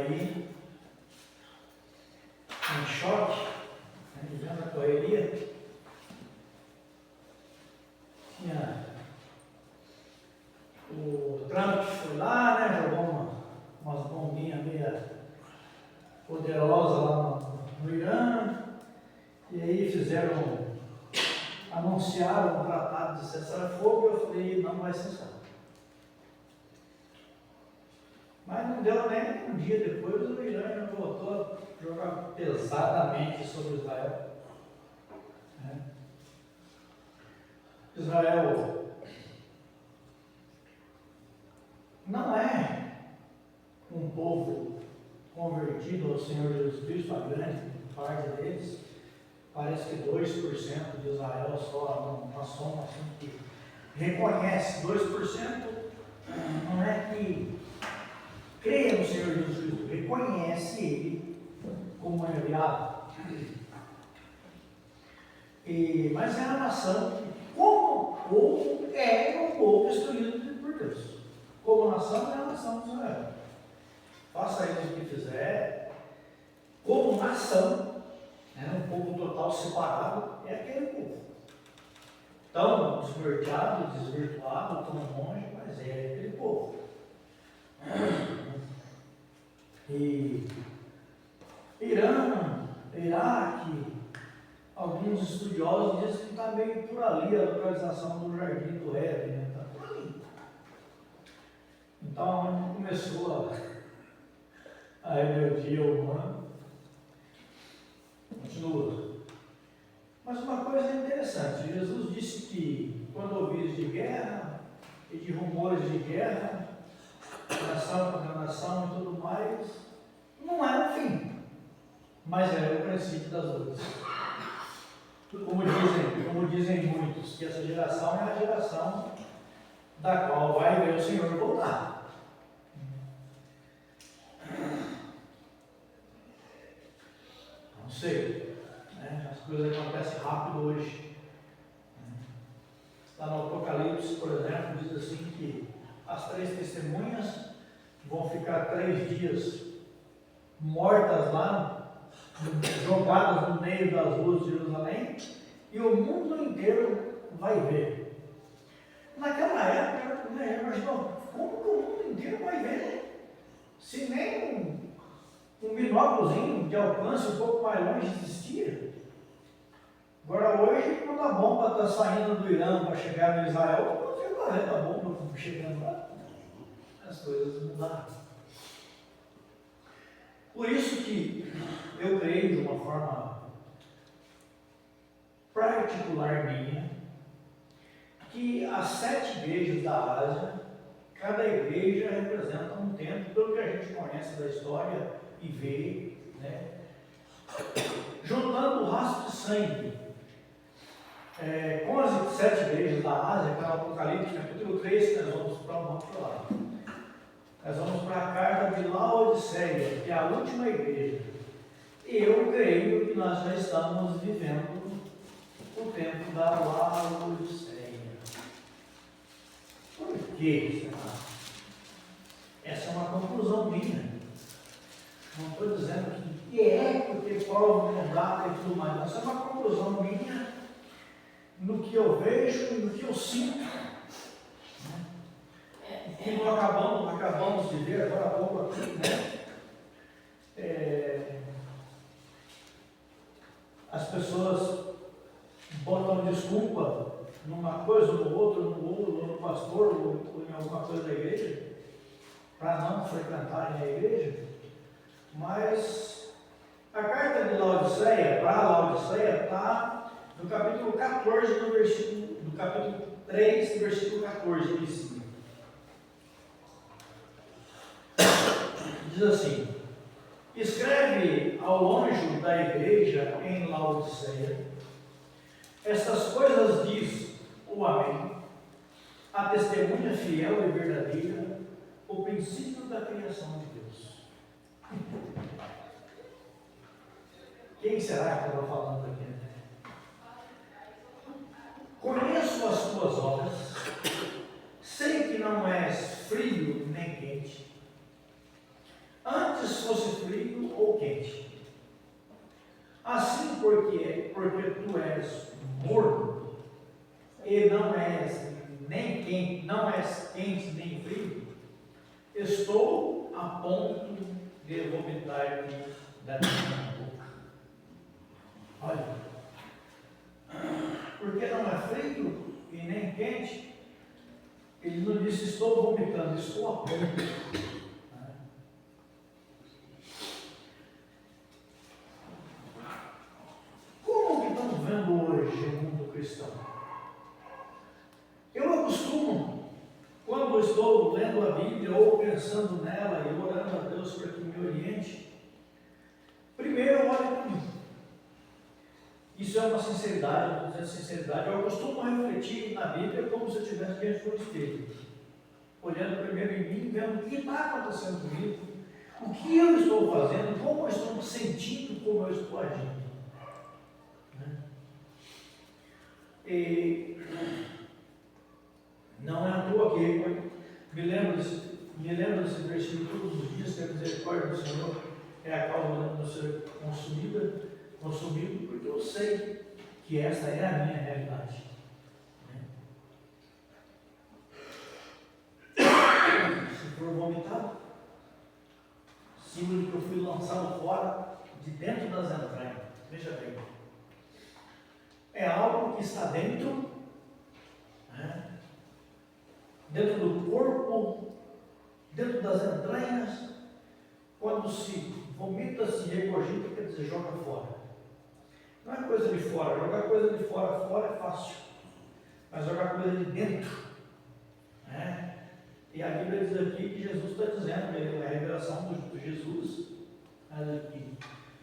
aí em choque, vivendo a correria. Tinha o Trump foi lá, né, jogou umas bombinhas meio poderosas lá no Irã, e aí anunciaram um tratado de cessar-fogo, e eu falei, não vai cessar. Mas não deu nem um dia depois, o Irã já voltou a jogar pesadamente sobre Israel. Israel não é um povo convertido ao Senhor Jesus Cristo, a grande parte deles. Parece que 2% de Israel só, uma soma assim, que reconhece. 2% não é que creia no Senhor Jesus Cristo, reconhece Ele como enviado. Mas é uma nação que, como povo, é um povo escolhido por Deus. Como nação, é a nação de Israel. Faça aí o que fizer. Como nação, um povo total separado, é aquele povo. Tão desnorteado, desvirtuado, tão longe, mas é aquele povo. E Irã, Iraque, alguns estudiosos dizem que está meio por ali a localização do Jardim do Éden, né? Está por ali. Então, onde começou a rebeldia humana, continua. Mas uma coisa interessante, Jesus disse que quando ouvis de guerra e de rumores de guerra, nação contra nação e tudo mais, não é o fim, mas é o princípio das lutas. Como dizem muitos, que essa geração é a geração da qual vai ver o Senhor voltar. Não sei, as coisas acontecem rápido hoje. Lá no Apocalipse, por exemplo, diz assim que as 3 testemunhas vão ficar 3 dias mortas lá, jogadas no meio das ruas de Jerusalém, e o mundo inteiro vai ver. Naquela época, imaginou, como que o mundo inteiro vai ver? Se nem um binóculozinho de alcance um pouco mais longe existia. Agora hoje, quando a bomba está saindo do Irã para chegar no Israel, você vai ver a bomba chegando lá. As coisas mudaram. Por isso que eu creio de uma forma particular minha, que as 7 igrejas da Ásia, cada igreja representa um tempo, pelo que a gente conhece da história e vê, juntando o rastro de sangue com as 7 igrejas da Ásia, que é o Apocalipse capítulo 3, que nós vamos para lá. Nós vamos para a carta de Laodiceia, que é a última igreja. E eu creio que nós já estamos vivendo o tempo da Laodiceia. Por quê? Essa é uma conclusão minha. Não estou dizendo que é porque Paulo não dá e tudo mais. Essa é uma conclusão minha no que eu vejo e no que eu sinto. Que nós acabamos de ver agora há pouco aqui, as pessoas botam desculpa numa coisa, no outro, no pastor, ou em alguma coisa da igreja, para não frequentarem a igreja. Mas a carta de Laodiceia, para Laodiceia, está no capítulo 14, do capítulo 3, do versículo 14 em cima. Diz assim: escreve ao anjo da igreja em Laodiceia, estas coisas diz o Amém, a testemunha fiel e verdadeira, o princípio da criação de Deus. Quem será que estava falando aqui? Conheço as tuas obras, sei que não és frio nem quente. Antes fosse porque tu és morno e não és nem quente, não és quente nem frio, estou a ponto de vomitar-te da minha boca. Olha, porque não é frio e nem quente, ele não disse estou vomitando, estou a ponto. Como que estamos vendo hoje o mundo cristão? Eu acostumo, quando estou lendo a Bíblia ou pensando nela e orando a Deus para que me oriente, primeiro eu olho para mim. Isso é uma sinceridade, eu vou dizer sinceridade. Eu costumo refletir na Bíblia como se eu estivesse diante de um espelho, olhando primeiro em mim, vendo o que está acontecendo comigo, o que eu estou fazendo, como eu estou me sentindo, como eu estou agindo. E não é à toa que me lembro desse versículo todos os dias, que a misericórdia do Senhor é a causa de ser consumido, porque eu sei que essa é a minha realidade. Se for vomitado, símbolo de que eu fui lançado fora de dentro das entranhas. Veja bem, é algo que está dentro, dentro do corpo, dentro das entranhas. Quando se vomita, se regurgita, quer dizer, joga fora. Não é coisa de fora, jogar coisa de fora é fácil, mas jogar coisa de dentro, E a Bíblia diz aqui que Jesus está dizendo, a revelação de Jesus,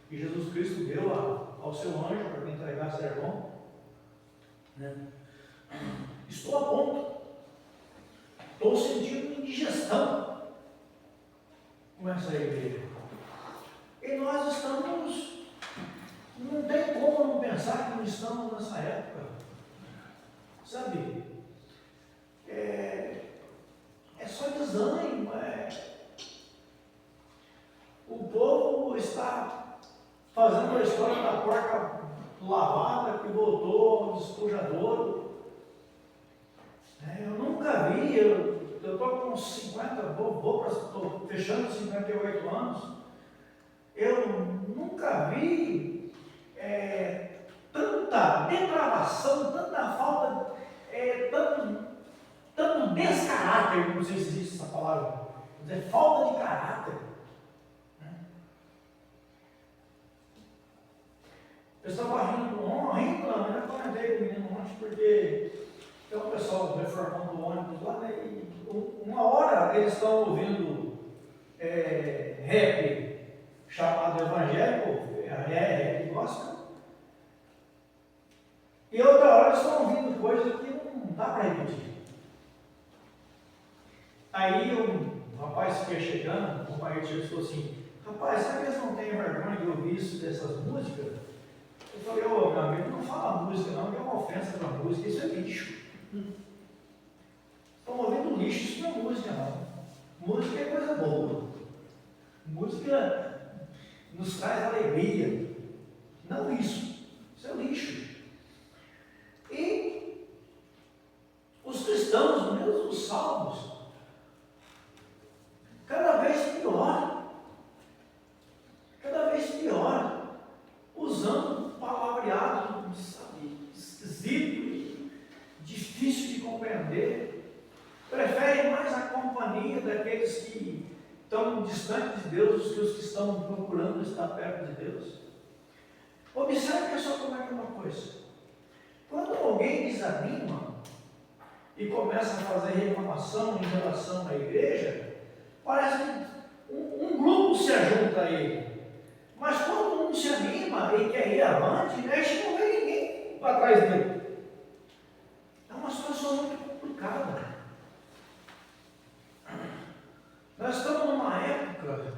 que Jesus Cristo deu ao seu anjo para me entregar sermão, Estou a ponto, estou sentindo indigestão. Começa a igreja. E nós estamos, não tem como não pensar que não estamos nessa época. Sabe? É só desânimo. O povo está fazendo a história da porca lavada que voltou ao despojadouro. Eu nunca vi, eu estou com 50, estou fechando 58 anos, eu nunca vi tanta depravação, tanta falta, tanto descaráter, não sei se existe essa palavra, quer dizer, falta de caráter. Eu estava rindo não, eu comentei com o menino ontem, porque tem um pessoal reformando o ônibus lá, e uma hora eles estão ouvindo rap chamado evangélico, rap gospel, e outra hora eles estão ouvindo coisa que não dá para repetir. Aí um rapaz que ia chegando, um companheiro falou assim: rapaz, será que eles não têm vergonha de ouvir isso dessas músicas? Eu falei: ô meu amigo, não fala música não, que é uma ofensa para a música, isso é lixo. Estão ouvindo lixo, isso não é música não. Música é coisa boa. Música nos traz alegria. Não isso. Isso é lixo. E os cristãos, mesmo os salmos, cada vez pior. Cada vez pior. Usando palavreado, esquisito, difícil de compreender. Preferem mais a companhia daqueles que estão distantes de Deus do que os que estão procurando estar perto de Deus. Observe só como é que é uma coisa. Quando alguém desanima e começa a fazer reclamação em relação à igreja, parece que um grupo se ajunta a ele. Mas quando um se anima e quer ir avante, acho que não vem ninguém para trás dele. É uma situação muito complicada. Nós estamos numa época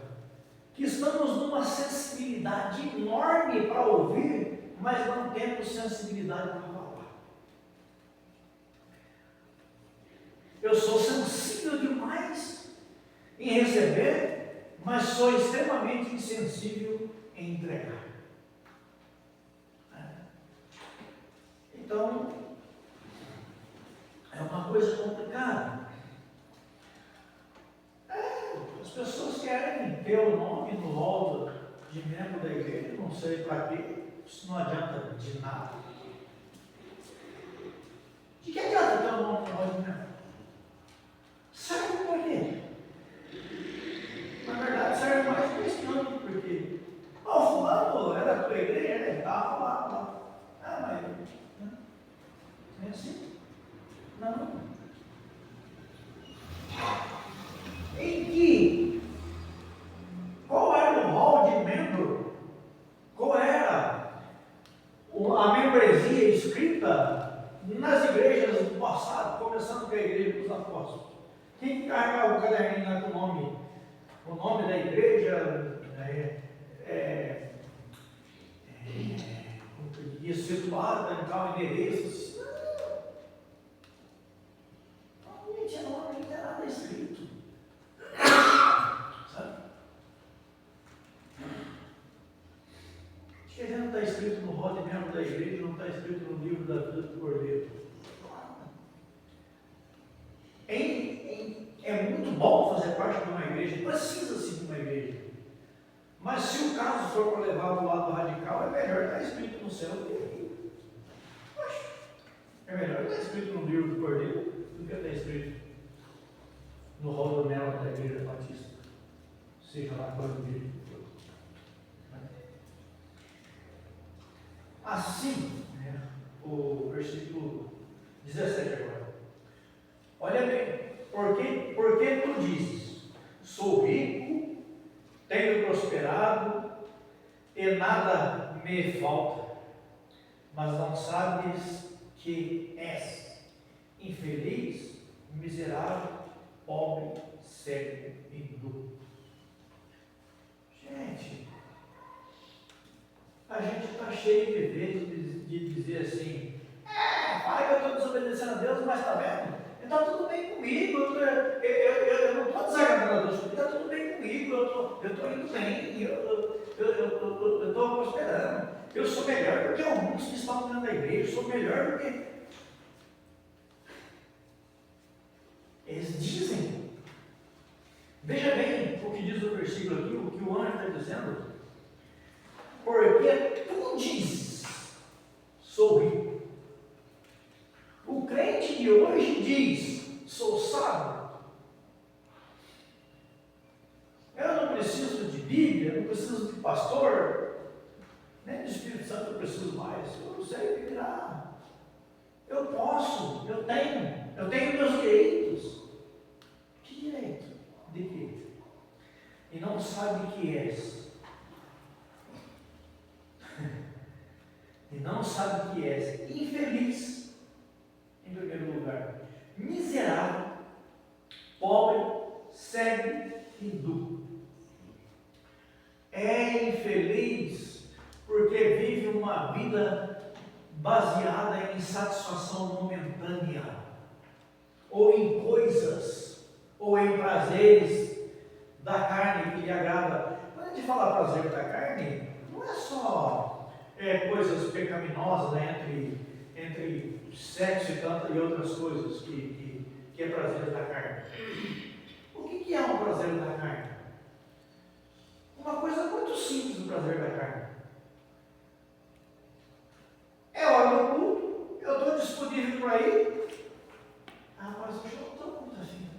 que estamos numa sensibilidade enorme para ouvir, mas não temos sensibilidade para falar. Eu sou sensível demais em receber, mas sou extremamente insensível em entregar. coisa complicada. As pessoas querem ter o nome no rol de membro da igreja, não sei para quê, isso não adianta de nada. De que adianta ter o nome no rol de membro? Serve para quê? Na verdade, serve mais para esse ano, porque o fulano era da tua igreja, ele estava lá. Mas não é assim? Não. Em que? Qual era o rol de membro? Qual era a membresia escrita nas igrejas do passado, começando com a igreja dos apóstolos? Quem carregava o caderninho lá com o nome da igreja, situada em tal endereço? Não tinha nome, não tinha nada escrito. Sabe? Acho que a gente não está escrito no rol de membro da igreja, não está escrito no livro da vida do Cordeiro. É muito bom fazer parte de uma igreja, precisa-se de uma igreja. Mas se o caso for para levar para o lado radical, é melhor estar escrito no céu do que aqui. É melhor estar escrito no livro do Cordeiro do que estar escrito no rol do mel da igreja batista. Seja lá qual o livro que for. Assim, o versículo 17 agora. Olha bem, porque tu dizes, sou rico, tenho prosperado e nada me falta, mas não sabes que és infeliz, miserável, pobre, cego e nu. Gente, a gente está cheio de vezes de dizer assim, fala que eu estou desobedecendo a Deus, mas está vendo? Está tudo bem comigo, eu não estou desagradando a Deus, está tudo bem comigo, eu estou indo bem, eu estou prosperando, eu sou melhor do que alguns que estão dentro da igreja, eu sou melhor do que... Eles dizem. Veja bem o que diz o versículo aqui, o que o anjo está dizendo. Porque tu dizes, sou rico. O crente de hoje diz, sou sábio. Eu não preciso de Bíblia, não preciso de pastor, nem do Espírito Santo eu preciso mais. Eu não sei o que virá. Eu posso, eu tenho meus direitos. Que direito? De quê? E não sabe que és. E não sabe que és infeliz, em primeiro lugar, miserável, pobre, cego e nu. É infeliz porque vive uma vida baseada em satisfação momentânea, ou em coisas, ou em prazeres da carne que lhe agrada. Quando a gente fala prazer da carne, não é só coisas pecaminosas, né, entre sexo e outras coisas que é prazer da carne. O que é um prazer da carne? Uma coisa muito simples do prazer da carne. É hora do culto, eu estou disponível para ir. Mas eu não estou muito afim.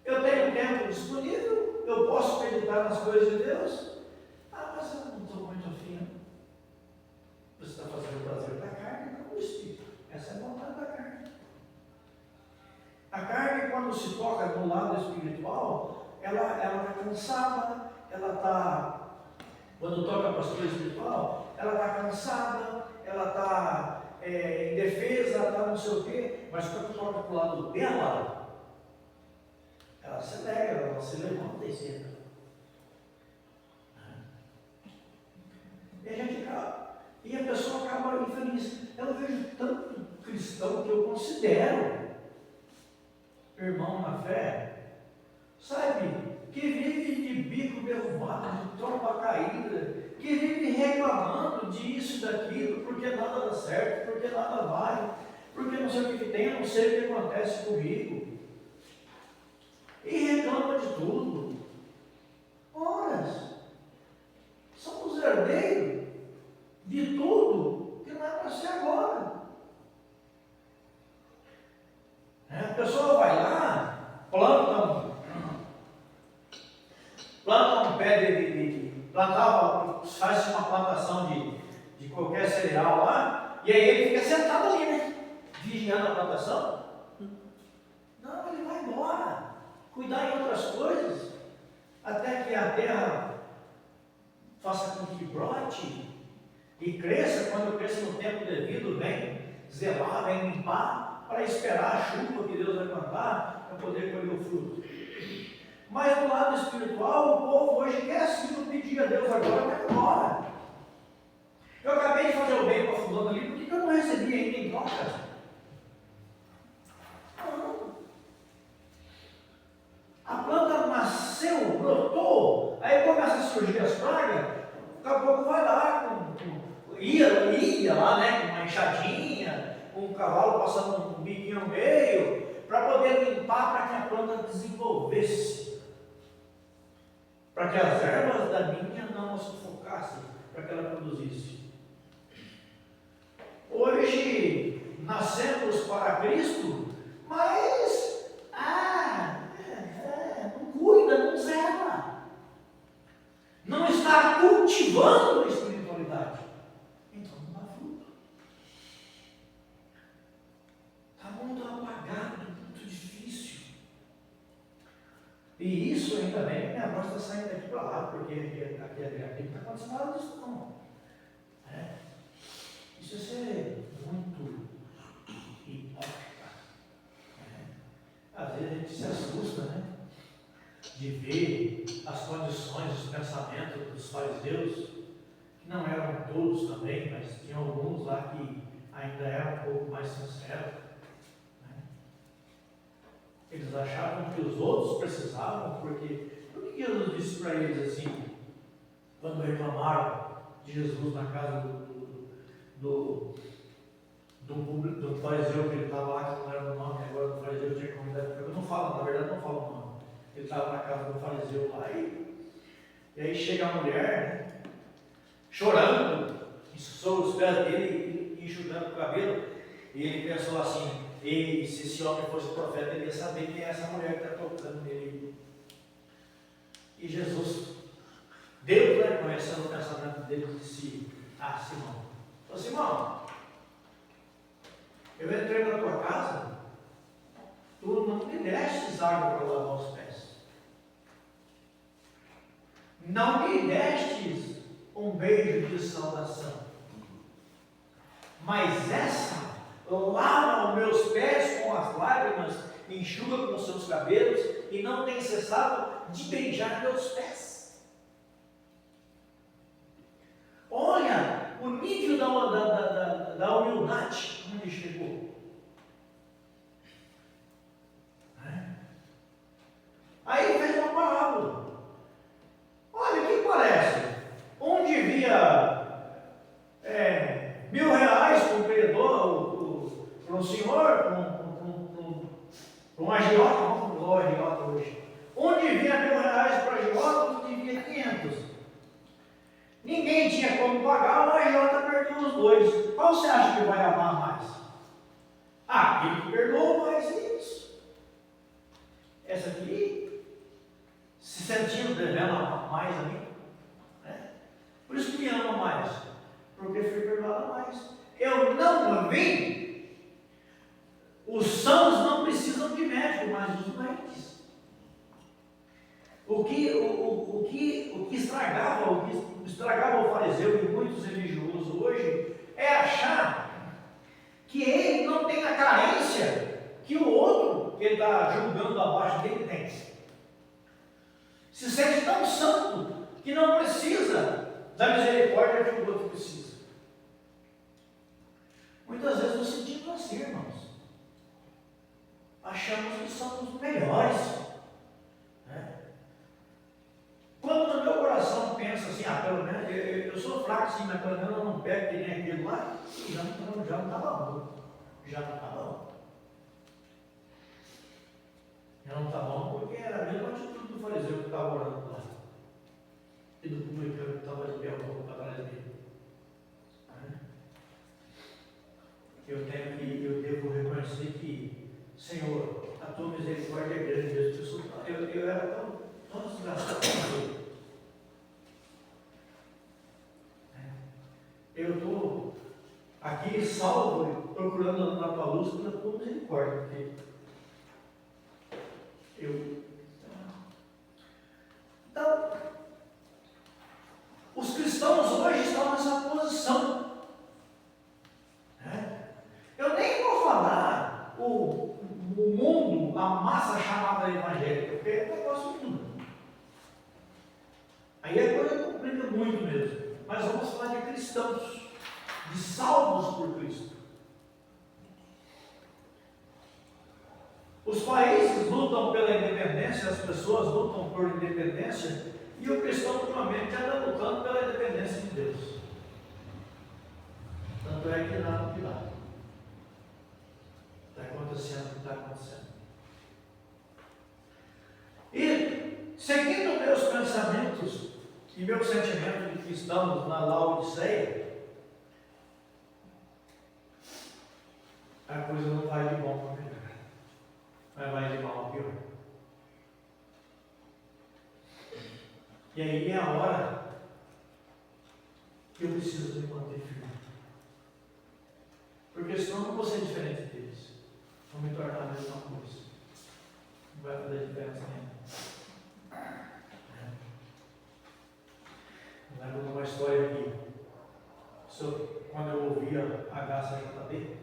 Eu tenho tempo disponível, eu posso meditar nas coisas de Deus. Mas eu não estou muito afim. Você está fazendo o prazer da carne, não do espírito. Essa é a vontade da carne. A carne, quando se toca no lado espiritual, ela está cansada, quando toca para as coisas espiritual, ela está cansada, ela está indefesa, ela está não sei o quê, mas quando toca para o lado dela, ela se alegra, ela se levanta e senta. E a pessoa acaba infeliz. Eu vejo tanto cristão que eu considero irmão na fé, sabe, que vive de bico derrubado, de tromba caída, que vive reclamando disso e daquilo, porque nada dá certo, porque nada vai, não sei o que tem, eu não sei o que acontece comigo. E reclama de tudo. Ora, somos herdeiros de tudo que não é para ser agora. A pessoa vai lá, planta um pé faz uma plantação de qualquer cereal lá, e aí ele fica sentado ali, né? Vigiando a plantação. Não, ele vai embora, cuidar em outras coisas, até que a terra faça com que brote e cresça. Quando cresça no tempo devido, vem zelar, vem limpar, para esperar a chuva que Deus vai mandar, para poder colher o fruto. Mas do lado espiritual, o povo hoje quer sim pedir a Deus agora, vai embora. Eu acabei de fazer o bem para fulano ali, por que eu não recebi ainda em troca? Não. A planta nasceu, brotou, aí começa a surgir as pragas, daqui a pouco vai lá, ia lá, né, com uma enxadinha, com um cavalo passando um biquinho no meio, para poder limpar, para que a planta desenvolvesse, para que as ervas da minha não a sufocassem, para que ela produzisse. Hoje nascemos para Cristo, mas não cuida, não zela, não está cultivando a espiritualidade, então não dá fruto. Está muito apagado, muito difícil. E isso ainda bem, minha voz está saindo daqui para lá, porque aqui não está acontecendo nada disso não. Isso é ser muito hipócrita. Às vezes a gente se assusta, né? De ver as condições, os pensamentos dos fariseus, que não eram todos também, mas tinha alguns lá que ainda eram um pouco mais sinceros. Eles achavam que os outros precisavam, porque por que Jesus disse para eles assim, quando reclamaram de Jesus na casa do fariseu que ele estava lá, que não era o nome, agora do fariseu tinha convidado, eu não falo, na verdade não falo o nome, ele estava na casa do fariseu lá, e aí chega a mulher, né, chorando, sobre os pés dele e enxugando o cabelo, e ele pensou assim, e se esse homem fosse profeta, ele ia saber quem é essa mulher que está tocando nele. E Jesus, Deus, né, conhecendo o pensamento dele, disse: Simão, falou: Simão, eu entrei na tua casa, tu não me destes água para lavar os pés, não me destes um beijo de saudação, mas essa lava os meus pés com as lágrimas, enxuga com os seus cabelos e não tem cessado de beijar meus pés. Olha o nível da humildade onde chegou. Aí fez uma parábola. Olha, o que parece? Onde via R$1.000 para um credor, para um senhor, para um agiota, vamos para o agiota hoje. Onde via R$1.000 para agiota, onde via 500. Ninguém tinha como pagar, o agiota perdeu os dois. Qual você acha que vai amar mais? Aquele que perdoou mais, é isso. Essa aqui, se sentindo devendo mais a mim, né? Por isso que me ama mais, porque fui perdoada mais. Eu não vim. Os sãos não precisam de médico, mas os doentes. O que estragava o fariseu e muitos religiosos hoje é achar que ele não tem a carência que o outro que ele está julgando abaixo dele tem. Se sente tão santo que não precisa da misericórdia que o outro precisa. Muitas vezes nos sentimos assim, irmãos. Achamos que somos melhores. Né? Quando no meu coração pensa assim, pelo menos eu sou fraco sim, mas pelo menos eu não pego que nem aquele lá, já não está bom. Já não está bom. do fariseu que estava orando lá. E do publicano que estava de pé um pouco atrás dele. Eu devo reconhecer que, Senhor, a tua misericórdia é grande. Eu era tão desgraçado com ele. Eu estou aqui salvo, procurando na tua luz pela tua misericórdia. Então, os cristãos hoje estão nessa posição. Eu nem vou falar o mundo, a massa chamada evangélica, porque é um negócio mundo. Aí a coisa complica muito mesmo. Mas vamos falar de cristãos, de salvos por Cristo. Os países lutam pela independência, as pessoas lutam por independência, e o cristão ultimamente anda lutando pela independência de Deus. Tanto é que nada o que dá. Está acontecendo o que está acontecendo. E, seguindo meus pensamentos e meu sentimento de que estamos na Laodiceia, a coisa não vai de bom para melhor, mas vai de mal a pior. E aí é a hora que eu preciso me manter firme. Porque senão eu não vou ser diferente deles. Vou me tornar a mesma coisa. Não vai fazer diferença nenhuma. Eu lembro de uma história aqui. Quando eu ouvia a HCJB,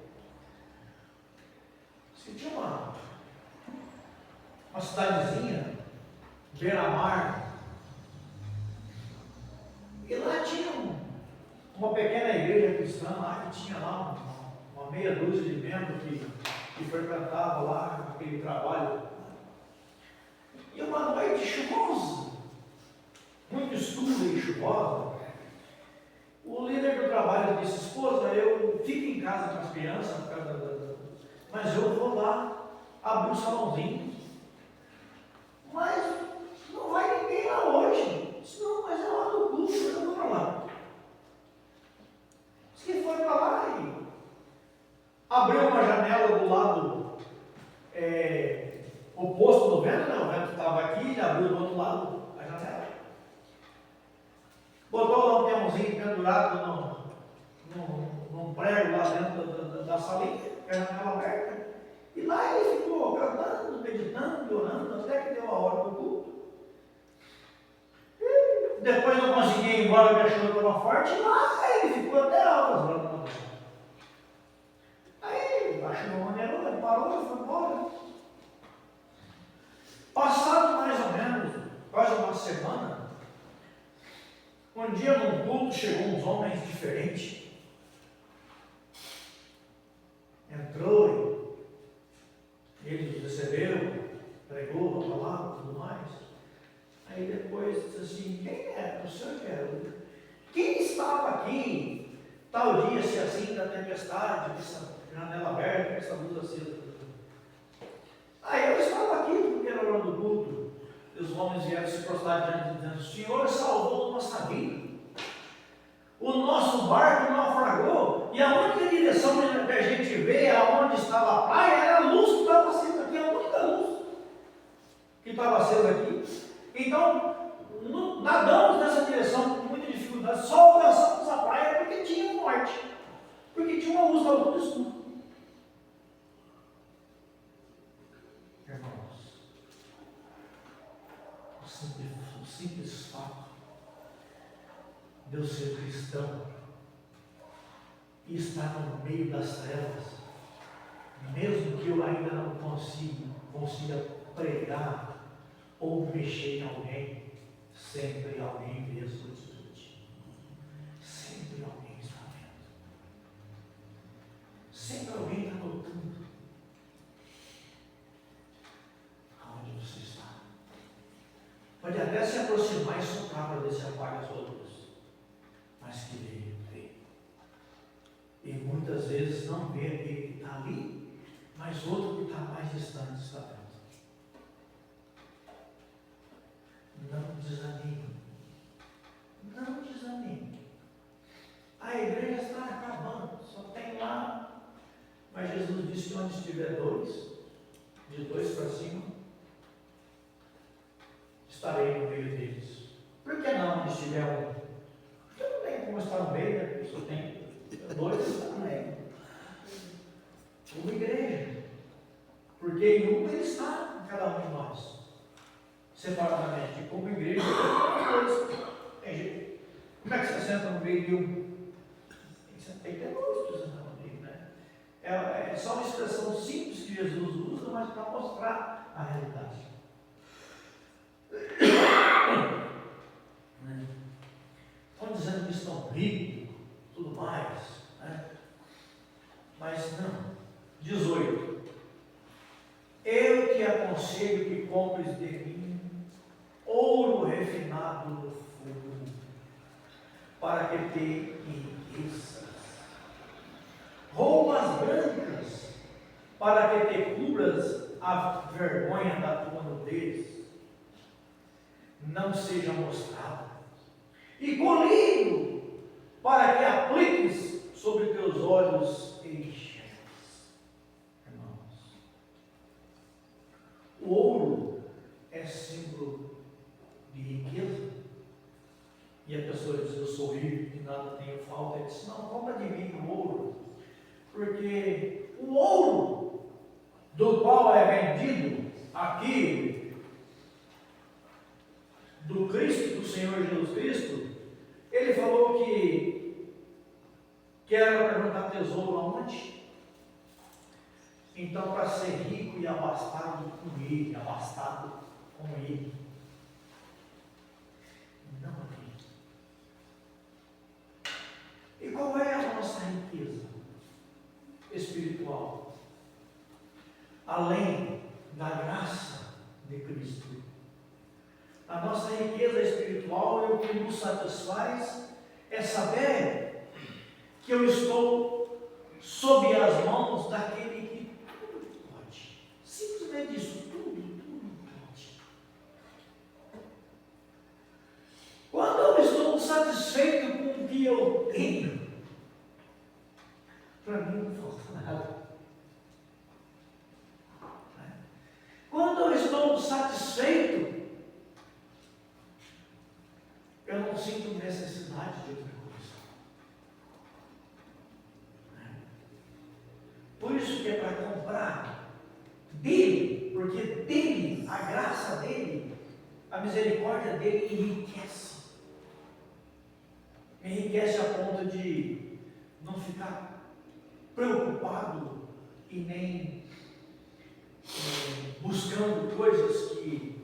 tinha uma cidadezinha, beira-mar, e lá tinha uma pequena igreja cristã lá, que tinha lá uma meia dúzia de membros que frequentava lá aquele trabalho. E uma noite chuvosa, muito escura e chuvosa, o líder do trabalho disse: esposa, eu fico em casa com as crianças, mas eu vou lá abrir o salãozinho. Mas não vai ninguém lá hoje. Disse: não, mas é lá no culto, eu vou para lá. Disse que foi para lá e abriu uma janela do lado oposto do vento, né? O vento estava aqui, ele abriu do outro lado a janela. Botou lá um peãozinho pendurado num prego lá dentro da salinha, com a janela aberta. E lá ele ficou cantando, meditando, orando, até que deu a hora do culto. E depois não conseguia ir embora, me achou que estava forte, e lá ele ficou até altas horas da manhã. Aí baixou uma maneira, ele parou e foi embora. Passado mais ou menos, quase uma semana, um dia num culto chegou uns homens diferentes. Entrou e ele recebeu, pregou a palavra e tudo mais. Aí depois disse assim: quem é? O senhor que é? Quem estava aqui tal dia, se assim, da tempestade, essa janela aberta, essa luz acesa? Aí eu estava aqui, porque era hora do culto. E os homens vieram se prostrar diante de Deus: o Senhor salvou nossa vida. O nosso barco naufragou, e a única direção que a gente vê aonde estava a praia era a luz que estava acesa aqui, a única luz que estava acesa aqui. Então, nadamos nessa direção com muita dificuldade, só alcançamos a praia porque tinha um norte, porque tinha uma luz da luz do escuro. Irmãos, o simples fato de eu ser cristão e estar no meio das trevas, mesmo que eu ainda não consiga pregar ou mexer em alguém, sempre alguém vê a sua atitude. Sempre alguém está vendo. Sempre alguém está notando aonde você está. Pode até se aproximar e soprar para ver se apaga a sua luz. Mas que veio. E muitas vezes não vê aquele que está ali, mas outro que está mais distante está vendo. Jesus disse que onde estiver dois, de dois para cima, estarei no meio deles. Por que não onde estiver um? Porque não tem como estar no meio, né? Só tem dois, está no meio. Uma igreja. Porque em uma ele está em cada um de nós. Separadamente. E como igreja, dois. Tem jeito. Como é que você senta no meio de um? Tem que ter dois para sentar no meio, né? É só uma expressão simples que Jesus usa, mas para mostrar a realidade. Estão dizendo que estão ricos, tudo mais, né? Mas não. 18. Eu te aconselho que compres de mim ouro refinado no fogo, para que tenha riquezas, roupas brancas, para que te cubras a vergonha da tua nudez, não seja mostrada, e colírio, para que apliques sobre teus olhos enxergues. Irmãos, o ouro é símbolo de riqueza, e a pessoa diz: eu sou rico e nada tenho falta. Ele diz: não, compra de mim o ouro, porque o ouro do qual é vendido aqui, do Cristo, do Senhor Jesus Cristo, ele falou que era para juntar tesouro aonde? Então, para ser rico e abastado com ele, não aqui. E qual é a nossa riqueza espiritual? Além da graça de Cristo. A nossa riqueza espiritual, o que nos satisfaz, é saber que eu estou sob as mãos daquele que tudo pode. Simplesmente isso, tudo pode. Quando eu estou satisfeito com o que eu tenho, para mim não falta nada. Quando eu estou satisfeito, eu não sinto necessidade de outra coisa. Por isso que é para comprar dele, porque dele, a graça dele, a misericórdia dele enriquece. Enriquece a ponto de não ficar preocupado e nem buscando coisas que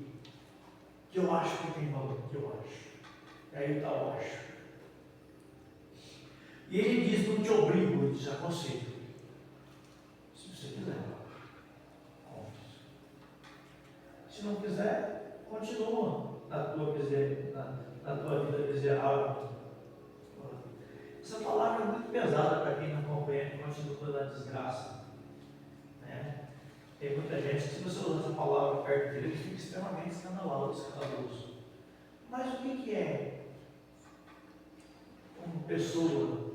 eu acho que tem valor, que eu acho. Aí está o acho. E ele diz: não te obrigo, ele diz: aconselho. Se você quiser, compre. Se não quiser, continua na tua vida miserável. Essa palavra é muito pesada para quem não compreende, continua na desgraça. Né? Tem muita gente que, se você usar essa palavra perto dele, fica extremamente escandaloso. Mas o que é uma pessoa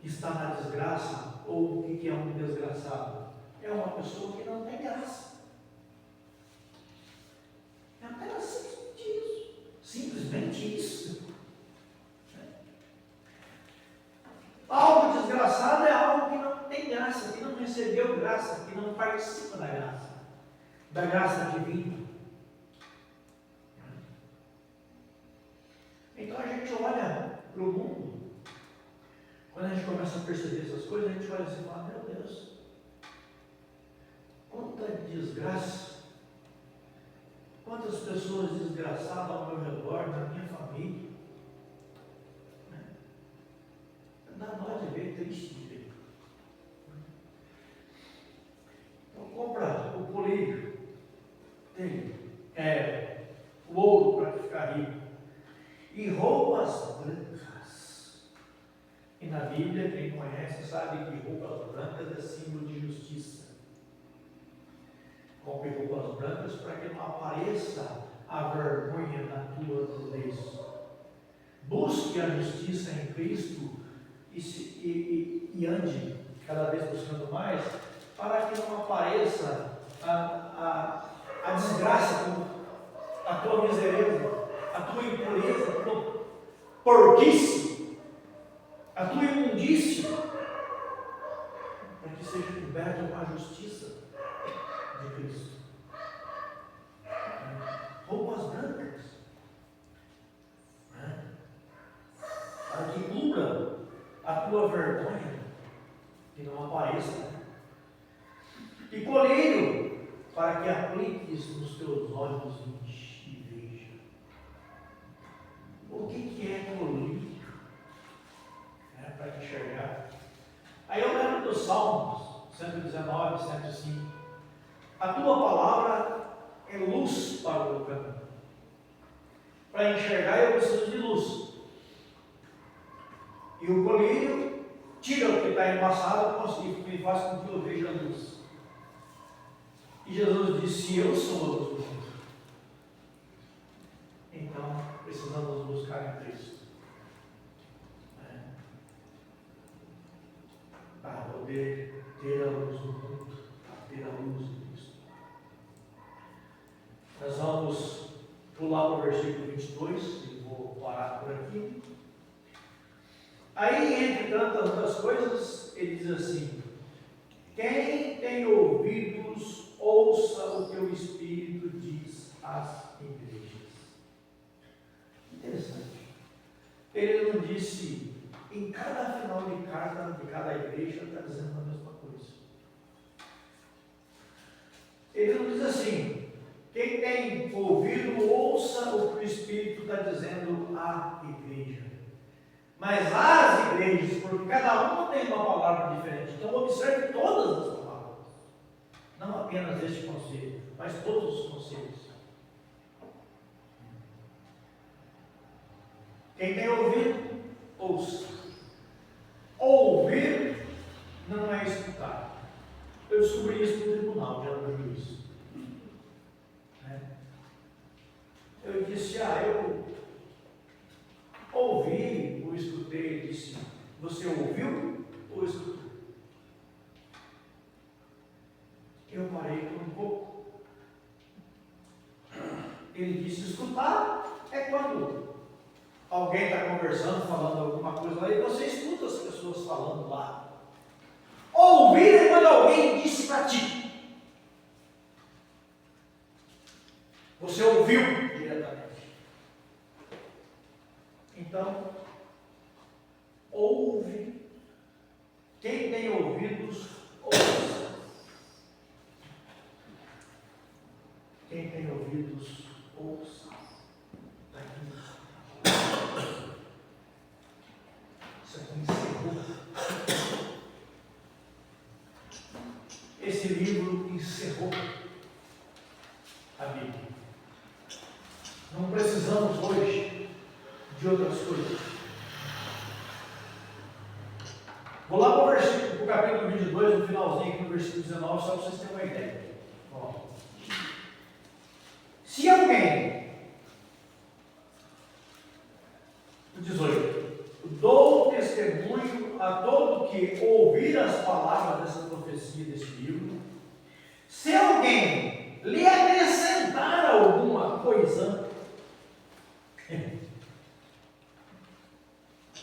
que está na desgraça, ou o que é um desgraçado? É uma pessoa que não tem graça. É apenas simplesmente isso. Simplesmente isso. Algo desgraçado é algo que não tem graça, que não recebeu graça, que não participa da graça divina. Então a gente olha para o mundo, quando a gente começa a perceber essas coisas, a gente olha assim e fala: meu Deus, quanta desgraça, quantas pessoas desgraçadas ao meu redor, na minha família. Dá dó de ver, triste de ver. Então compra o colírio, tem o ouro para ficar rico, e roupas brancas. E na Bíblia, quem conhece sabe que roupas brancas é símbolo de justiça. Compre roupas brancas para que não apareça a vergonha da tua nudez. Busque a justiça em Cristo e ande cada vez buscando mais, para que não apareça a desgraça, a tua misereza, a tua impureza, a tua porquice, a tua imundícia, para que seja coberta com a justiça de Cristo. Roupas brancas, para que cubra a tua vergonha, que não apareça, e colírio, para que apliques nos teus olhos e veja. O que é colírio? Para enxergar. Aí eu lembro dos Salmos 119, 105. A tua palavra é luz para o meu caminho. Para enxergar eu preciso de luz. E o colírio tira o que está embaçado e faz com que eu veja a luz. E Jesus disse: eu sou a luz do mundo. Então precisamos buscar em Cristo, para poder ter a luz do mundo, ter a luz de Cristo. Nós vamos pular para o versículo 22, e vou parar por aqui. Aí, entre tantas outras coisas, ele diz assim: quem tem ouvidos, ouça o que o Espírito diz às igrejas. Interessante. Ele não disse, em cada final de carta de cada igreja está dizendo a mesma coisa. Ele não diz assim: quem tem ouvido, ouça o que o Espírito está dizendo à igreja. Mas as igrejas, porque cada uma tem uma palavra diferente, então observe todas as palavras, não apenas este conselho, mas todos os conselhos. Quem tem ouvido, ouça. Ouvir não é escutar. Eu descobri isso no tribunal, já não vi isso. Eu disse: eu ouvi ou escutei. Ele disse: você ouviu ou escutou? Eu parei por um pouco. Ele disse: escutar é quando alguém está conversando, falando alguma coisa lá, e você escuta as pessoas falando lá. Ouvir é quando alguém disse para ti. Você ouviu diretamente. Então, ouve. Quem tem ouvidos, ouça. Quem tem ouvidos, ouça. Está aqui. Isso aqui encerrou. Esse livro encerrou a Bíblia. Não precisamos hoje de outras coisas. Vou lá para o capítulo 22, no finalzinho, aqui no versículo 19, só para vocês terem uma ideia. Ó. Se alguém, o 18, dou testemunho a todo que ouvir as palavras dessa profecia, desse livro, se alguém lhe acrescentar alguma coisa,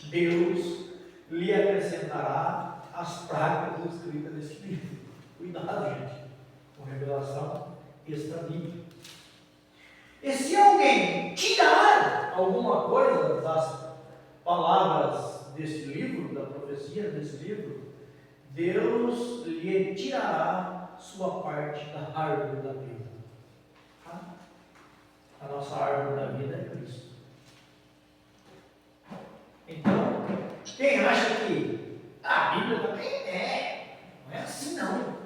Deus lhe acrescentará as pragas escritas nesse livro. Cuidado, gente, com revelação extra-bíblica. E se alguém tirar alguma coisa das palavras desse livro, da profecia desse livro, Deus lhe tirará sua parte da árvore da vida. Tá? A nossa árvore da vida é Cristo. Então, quem acha que a Bíblia também não é assim não.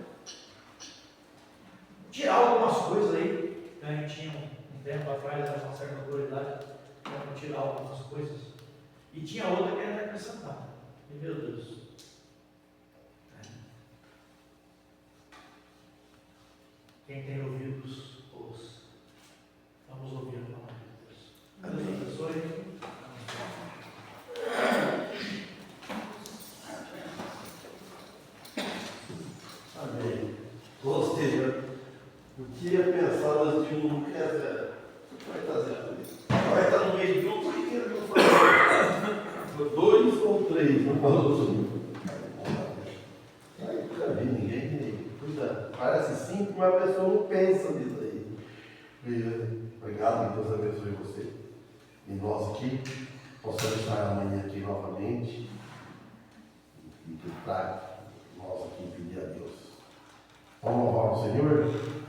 Tirar algumas coisas aí, a gente tinha um tempo atrás, era uma certa autoridade, para tirar algumas coisas, e tinha outra que era acrescentar. E meu Deus. Quem tem ouvidos, ouça. Vamos ouvir a palavra de Deus. Deus abençoe. Amém. Ou seja, o que é pensado de um que é zero? Vai estar zero. Vai estar no meio de um, por que ele não falou? Dois ou três? Não falou. Aí nunca vi ninguém. Cuida. Parece simples, mas a pessoa não pensa nisso aí. Obrigado, que Deus abençoe você. E nós aqui possamos estar amanhã aqui novamente. E que traga nós aqui pedir a Deus. Vamos louvar o Senhor?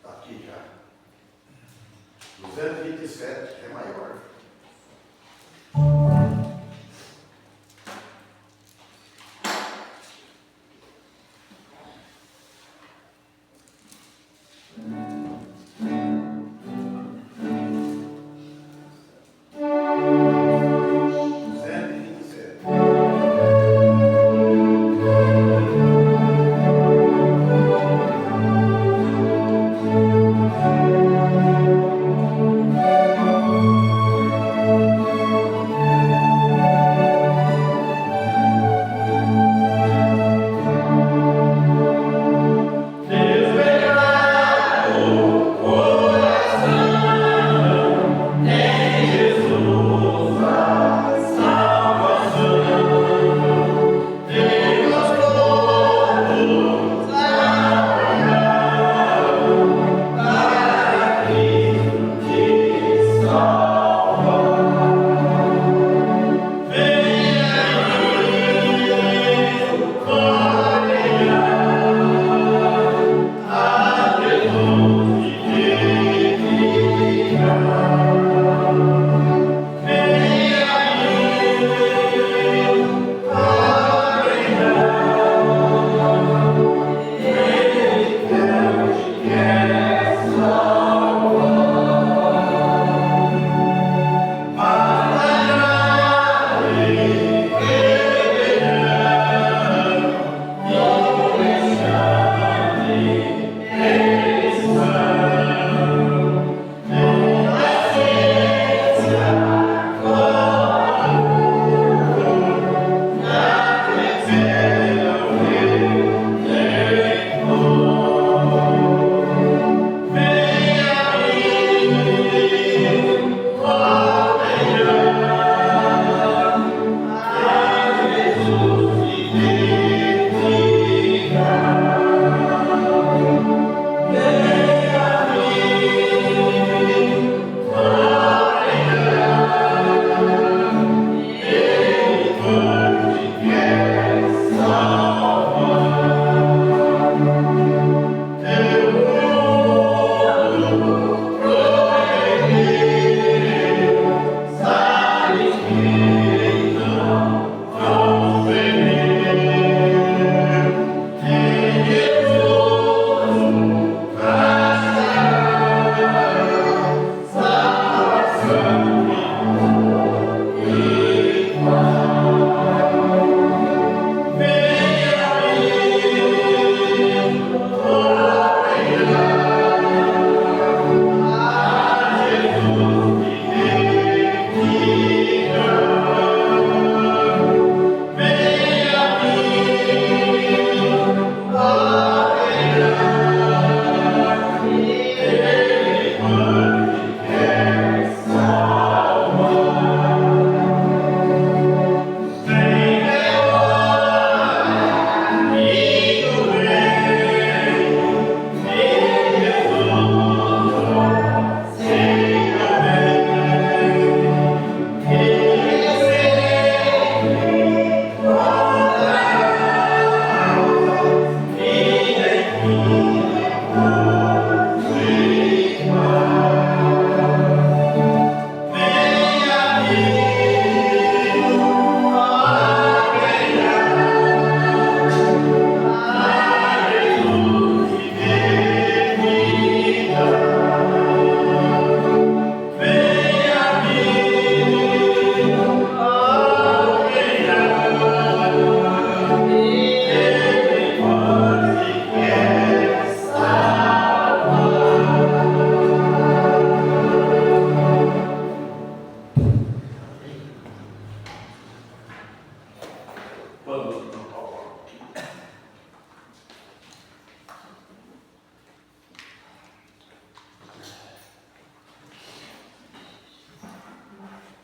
Aqui já. 227 é maior.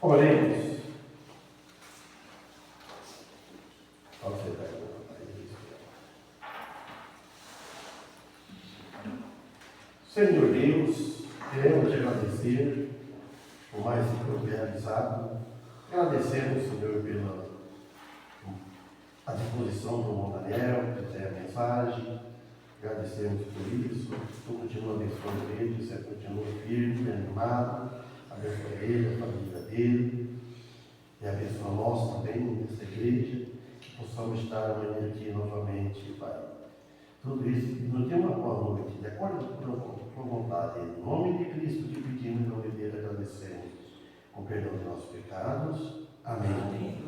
Oremos. Pode ser, vai. Senhor Deus, queremos te agradecer por mais um que realizado. Agradecemos, Senhor, pela a disposição do irmão Daniel, que tem a mensagem. Agradecemos por isso. Tu continua abençoando ele, você continua firme, animado. Abençoa ele, a família dele. E abençoa nós também nessa igreja, que possamos estar amanhã aqui novamente, Pai. Tudo isso nos dê uma boa noite, de acordo com a vontade. Em nome de Cristo te pedimos, em nome dele agradecemos. Com perdão de nossos pecados. Amém.